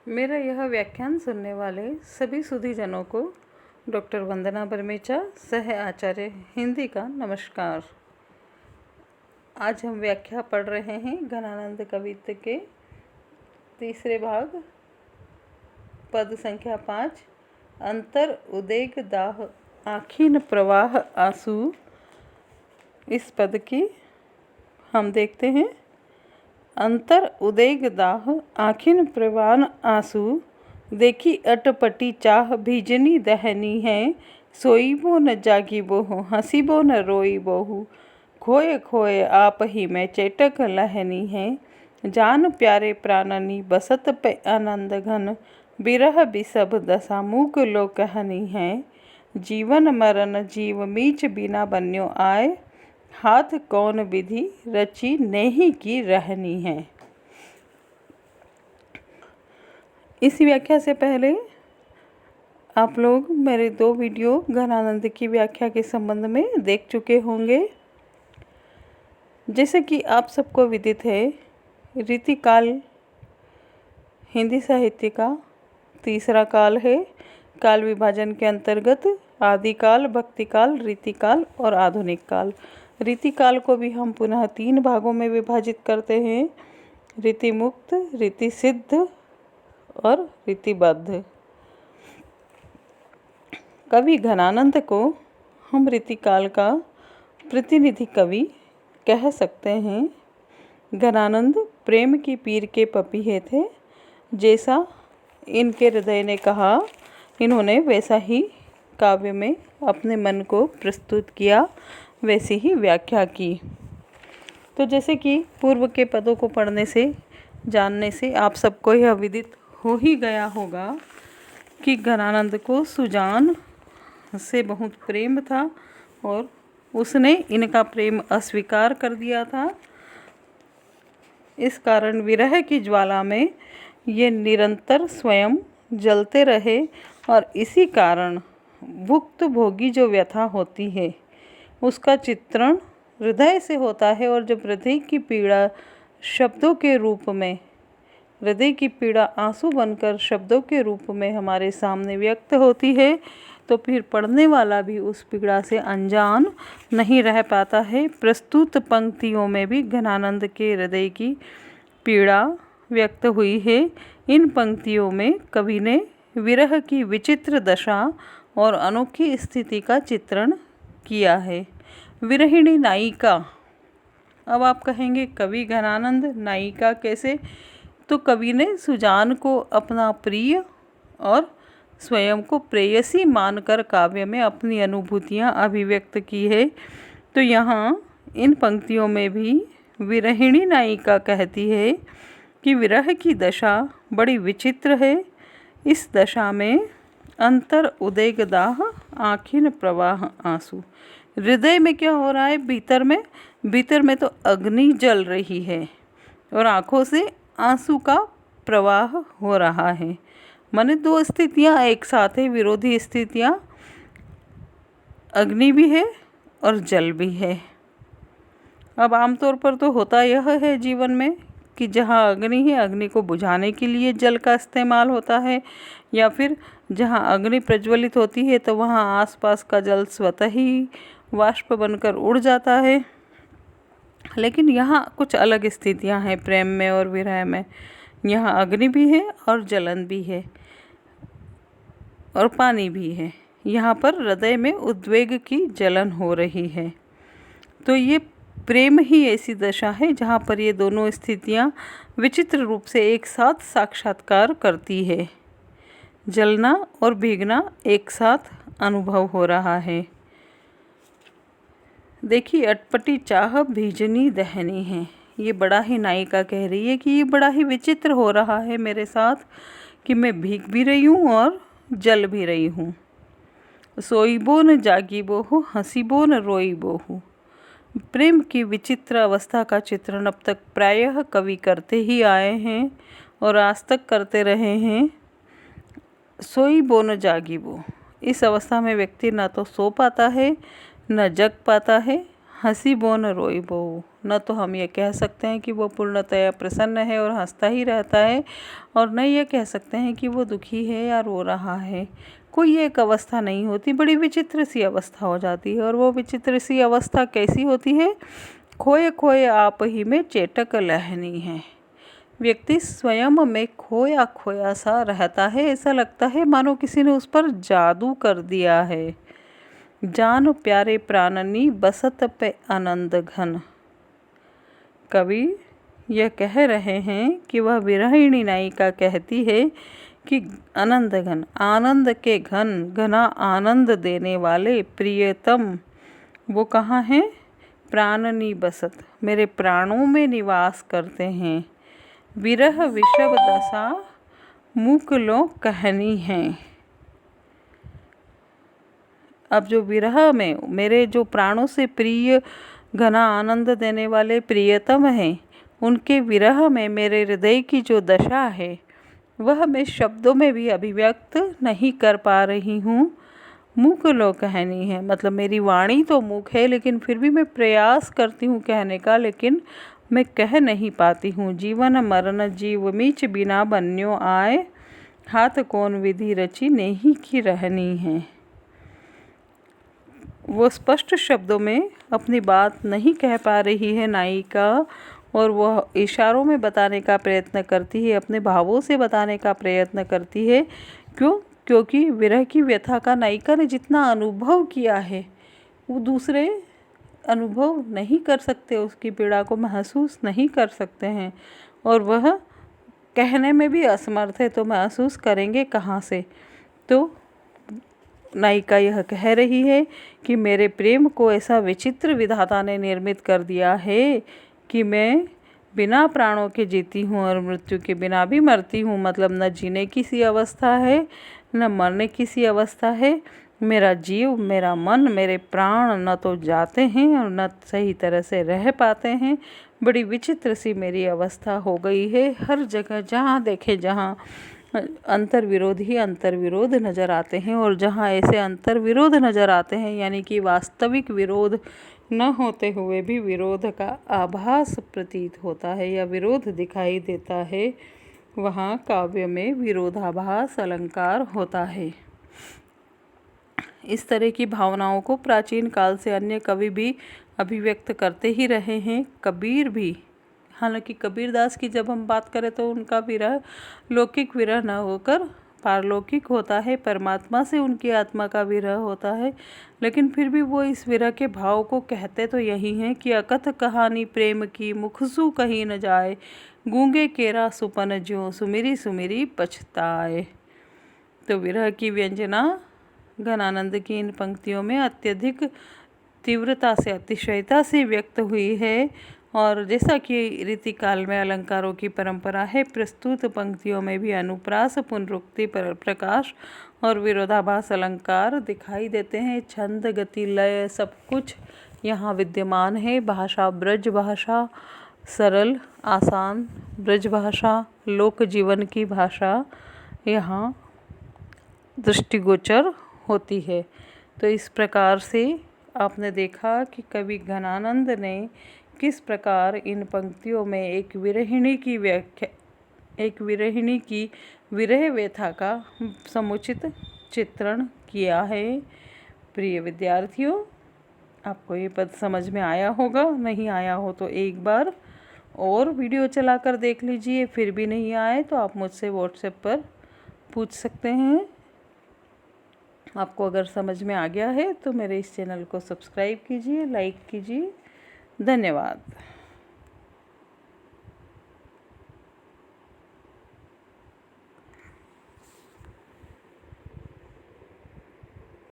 मेरा यह व्याख्यान सुनने वाले सभी सुधीजनों को डॉक्टर वंदना बरमेचा, सह आचार्य हिंदी का नमस्कार। आज हम व्याख्या पढ़ रहे हैं घनानंद कवित्त के तीसरे भाग, पद संख्या 5, अंतर उदेग दाह आखिन प्रवाह आंसू। इस पद की हम देखते हैं। अंतर उदेग दाह आखिन प्रवान आंसू, देखी अटपटी चाह भीजनी दहनी है। सोईबो न जागीबो हंसीबो न रोईबो, खोए खोए आप ही में चेटक लहनी है। जान प्यारे प्राणनी बसत पे आनंद घन, बिरह बिसभ दशा मूक लो कहनी है। जीवन मरण जीव मीच बिना बन्यो आए, हाथ कौन विधि रची नेही की रहनी है। इस व्याख्या से पहले आप लोग मेरे 2 वीडियो घनानंद की व्याख्या के संबंध में देख चुके होंगे। जैसे कि आप सबको विदित है, रीतिकाल हिंदी साहित्य का तीसरा काल है। काल विभाजन के अंतर्गत आदिकाल, भक्तिकाल, रीतिकाल और आधुनिक काल। रीतिकाल को भी हम पुनः 3 भागों में विभाजित करते हैं: रीति मुक्त, रीति सिद्ध और रीतिबद्ध। कवि घनानंद को हम रीतिकाल का प्रतिनिधि कवि कह सकते हैं। घनानंद प्रेम की पीर के पपीहे थे। जैसा इनके हृदय ने कहा, इन्होंने वैसा ही काव्य में अपने मन को प्रस्तुत किया, वैसी ही व्याख्या की। तो जैसे कि पूर्व के पदों को पढ़ने से, जानने से आप सबको यह विदित हो ही गया होगा कि घनानंद को सुजान से बहुत प्रेम था और उसने इनका प्रेम अस्वीकार कर दिया था। इस कारण विरह की ज्वाला में ये निरंतर स्वयं जलते रहे और इसी कारण भुक्त भोगी जो व्यथा होती है उसका चित्रण हृदय से होता है। और जब हृदय की पीड़ा शब्दों के रूप में, हृदय की पीड़ा आंसू बनकर शब्दों के रूप में हमारे सामने व्यक्त होती है, तो फिर पढ़ने वाला भी उस पीड़ा से अनजान नहीं रह पाता है। प्रस्तुत पंक्तियों में भी घनानंद के हृदय की पीड़ा व्यक्त हुई है। इन पंक्तियों में कवि ने विरह की विचित्र दशा और अनोखी स्थिति का चित्रण किया है। विरहिणी नायिका। अब आप कहेंगे कवि घनानंद, नायिका कैसे? तो कवि ने सुजान को अपना प्रिय और स्वयं को प्रेयसी मानकर काव्य में अपनी अनुभूतियाँ अभिव्यक्त की है। तो यहाँ इन पंक्तियों में भी विरहिणी नायिका कहती है कि विरह की दशा बड़ी विचित्र है। इस दशा में अंतर उदेग दाह आखिन प्रवाह आंसू। हृदय में क्या हो रहा है? भीतर में तो अग्नि जल रही है और आँखों से आंसू का प्रवाह हो रहा है। माने 2 स्थितियाँ एक साथ है, विरोधी स्थितियाँ। अग्नि भी है और जल भी है। अब आमतौर पर तो होता यह है जीवन में कि जहाँ अग्नि है, अग्नि को बुझाने के लिए जल का इस्तेमाल होता है, या फिर जहाँ अग्नि प्रज्वलित होती है तो वहाँ आसपास का जल स्वतः ही वाष्प बनकर उड़ जाता है। लेकिन यहाँ कुछ अलग स्थितियाँ हैं प्रेम में और विरह में। यहाँ अग्नि भी है और जलन भी है और पानी भी है। यहाँ पर हृदय में उद्वेग की जलन हो रही है। तो ये प्रेम ही ऐसी दशा है जहाँ पर ये दोनों स्थितियाँ विचित्र रूप से एक साथ साक्षात्कार करती है। जलना और भीगना एक साथ अनुभव हो रहा है। देखिए, अटपटी चाह भीजनी दहनी है। ये बड़ा ही नायिका कह रही है कि ये बड़ा ही विचित्र हो रहा है मेरे साथ कि मैं भीग भी रही हूँ और जल भी रही हूँ। सोईबो न जागीबो हंसीबो न रोईबो। प्रेम की विचित्र अवस्था का चित्रण अब तक प्रायः कवि करते ही आए हैं और आज तक करते रहे हैं। सोईबो न जागीबो, इस अवस्था में व्यक्ति न तो सो पाता है न जग पाता है। हंसीबो न रोईबो, न तो हम ये कह सकते हैं कि वो पूर्णतया प्रसन्न है और हंसता ही रहता है, और न ये कह सकते हैं कि वो दुखी है या रो रहा है। कोई एक अवस्था नहीं होती, बड़ी विचित्र सी अवस्था हो जाती है। और वो विचित्र सी अवस्था कैसी होती है? खोए खोए आप ही में चेटक लहनी है। व्यक्ति स्वयं में खोया खोया सा रहता है, ऐसा लगता है मानो किसी ने उस पर जादू कर दिया है। जान प्यारे प्राणनी बसत पे आनंद घन। कवि यह कह रहे हैं कि वह विरहिणी नायिका कहती है कि आनंद घन, आनंद के घन, घना आनंद देने वाले प्रियतम वो कहाँ हैं? प्राणनी बसत, मेरे प्राणों में निवास करते हैं। विरह विषव दशा मुख लो कहनी है। अब जो विरह में मेरे जो प्राणों से प्रिय, घना आनंद देने वाले प्रियतम हैं, उनके विरह में मेरे हृदय की जो दशा है वह मैं शब्दों में भी अभिव्यक्त नहीं कर पा रही हूँ। मुख लो कहनी है, मतलब मेरी वाणी तो मुख है, लेकिन फिर भी मैं प्रयास करती हूँ कहने का, लेकिन मैं कह नहीं पाती हूँ। जीवन मरण जीव मीच बिना बन्यो आए, हाथ कौन विधि रची नहीं की रहनी है। वो स्पष्ट शब्दों में अपनी बात नहीं कह पा रही है नायिका, और वह इशारों में बताने का प्रयत्न करती है, अपने भावों से बताने का प्रयत्न करती है। क्यों? क्योंकि विरह की व्यथा का नायिका ने जितना अनुभव किया है वो दूसरे अनुभव नहीं कर सकते, उसकी पीड़ा को महसूस नहीं कर सकते हैं, और वह कहने में भी असमर्थ है, तो महसूस करेंगे कहाँ से? तो नायिका यह कह रही है कि मेरे प्रेम को ऐसा विचित्र विधाता ने निर्मित कर दिया है कि मैं बिना प्राणों के जीती हूँ और मृत्यु के बिना भी मरती हूँ। मतलब न जीने की सी अवस्था है, न मरने की सी अवस्था है। मेरा जीव, मेरा मन, मेरे प्राण न तो जाते हैं और न सही तरह से रह पाते हैं। बड़ी विचित्र सी मेरी अवस्था हो गई है। हर जगह जहाँ देखे, जहाँ अंतर्विरोध ही अंतर्विरोध नज़र आते हैं, और जहाँ ऐसे अंतर्विरोध नज़र आते हैं, यानी कि वास्तविक विरोध न होते हुए भी विरोध का आभास प्रतीत होता है या विरोध दिखाई देता है, वहाँ काव्य में विरोधाभास अलंकार होता है। इस तरह की भावनाओं को प्राचीन काल से अन्य कवि भी अभिव्यक्त करते ही रहे हैं। कबीर भी, हालांकि कबीरदास की जब हम बात करें तो उनका विरह लौकिक विरह न होकर पारलौकिक होता है, परमात्मा से उनकी आत्मा का विरह होता है। लेकिन फिर भी वो इस विरह के भाव को कहते तो यही हैं कि अकथ कहानी प्रेम की मुखसु कहीं न जाए, गूंगे केरा सुपन ज्यों सुमिरी सुमिरी पछताए। तो विरह की व्यंजना घनानंद की इन पंक्तियों में अत्यधिक तीव्रता से, अतिशयता से व्यक्त हुई है। और जैसा कि रीतिकाल में अलंकारों की परंपरा है, प्रस्तुत पंक्तियों में भी अनुप्रास, पुनरुक्ति, प्रकाश और विरोधाभास अलंकार दिखाई देते हैं। छंद, गति, लय सब कुछ यहाँ विद्यमान है। भाषा ब्रज भाषा, सरल आसान ब्रज भाषा, लोक जीवन की भाषा यहाँ दृष्टिगोचर होती है। तो इस प्रकार से आपने देखा कि कवि घनानंद ने किस प्रकार इन पंक्तियों में एक विरहिणी की विरह व्यथा का समुचित चित्रण किया है। प्रिय विद्यार्थियों, आपको ये पद समझ में आया होगा। नहीं आया हो तो एक बार और वीडियो चलाकर देख लीजिए। फिर भी नहीं आए तो आप मुझसे व्हाट्सएप पर पूछ सकते हैं। आपको अगर समझ में आ गया है तो मेरे इस चैनल को सब्सक्राइब कीजिए, लाइक कीजिए। धन्यवाद।